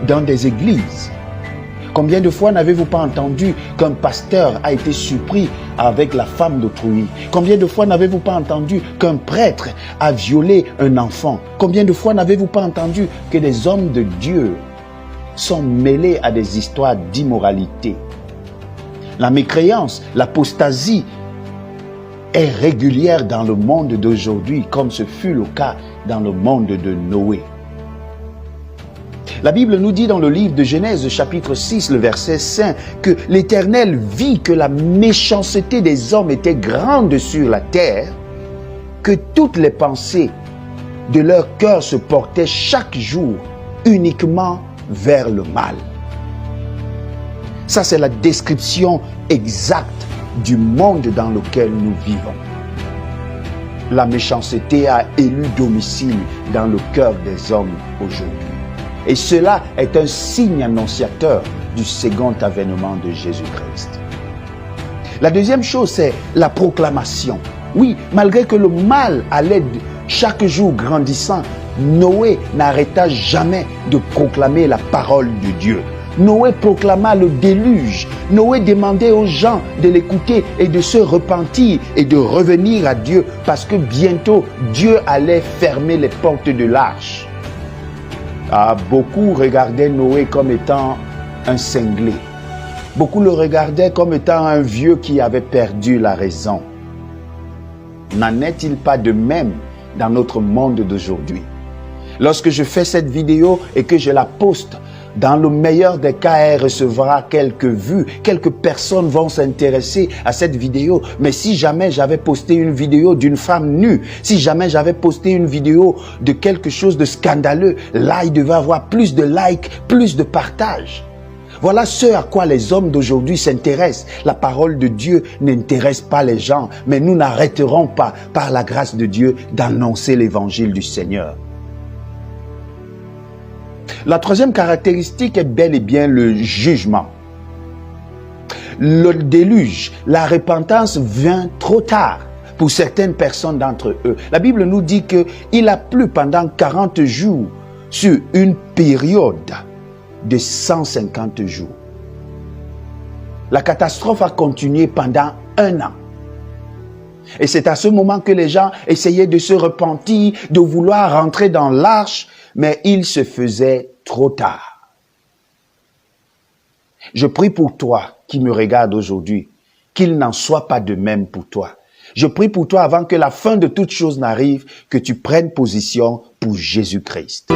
dans des églises? Combien de fois n'avez-vous pas entendu qu'un pasteur a été surpris avec la femme d'autrui? Combien de fois n'avez-vous pas entendu qu'un prêtre a violé un enfant? Combien de fois n'avez-vous pas entendu que des hommes de Dieu sont mêlés à des histoires d'immoralité? La mécréance, l'apostasie est régulière dans le monde d'aujourd'hui, comme ce fut le cas dans le monde de Noé. La Bible nous dit dans le livre de Genèse, chapitre 6, le verset 5, que l'Éternel vit que la méchanceté des hommes était grande sur la terre, que toutes les pensées de leur cœur se portaient chaque jour uniquement vers le mal. Ça, c'est la description exacte du monde dans lequel nous vivons. La méchanceté a élu domicile dans le cœur des hommes aujourd'hui. Et cela est un signe annonciateur du second avènement de Jésus-Christ. La deuxième chose, c'est la proclamation. Oui, malgré que le mal allait chaque jour grandissant, Noé n'arrêta jamais de proclamer la parole de Dieu. Noé proclama le déluge. Noé demandait aux gens de l'écouter et de se repentir et de revenir à Dieu parce que bientôt Dieu allait fermer les portes de l'arche. Beaucoup regardaient Noé comme étant un cinglé. Beaucoup le regardaient comme étant un vieux qui avait perdu la raison. N'en est-il pas de même dans notre monde d'aujourd'hui? Lorsque je fais cette vidéo et que je la poste, dans le meilleur des cas, elle recevra quelques vues. Quelques personnes vont s'intéresser à cette vidéo. Mais si jamais j'avais posté une vidéo d'une femme nue, si jamais j'avais posté une vidéo de quelque chose de scandaleux, là, il devait avoir plus de likes, plus de partages. Voilà ce à quoi les hommes d'aujourd'hui s'intéressent. La parole de Dieu n'intéresse pas les gens, mais nous n'arrêterons pas, par la grâce de Dieu, d'annoncer l'évangile du Seigneur. La troisième caractéristique est bel et bien le jugement. Le déluge, la repentance vient trop tard pour certaines personnes d'entre eux. La Bible nous dit qu'il a plu pendant 40 jours sur une période de 150 jours. La catastrophe a continué pendant 1 an. Et c'est à ce moment que les gens essayaient de se repentir, de vouloir rentrer dans l'arche, mais il se faisait trop tard. Je prie pour toi qui me regarde aujourd'hui, qu'il n'en soit pas de même pour toi. Je prie pour toi avant que la fin de toute chose n'arrive, que tu prennes position pour Jésus-Christ.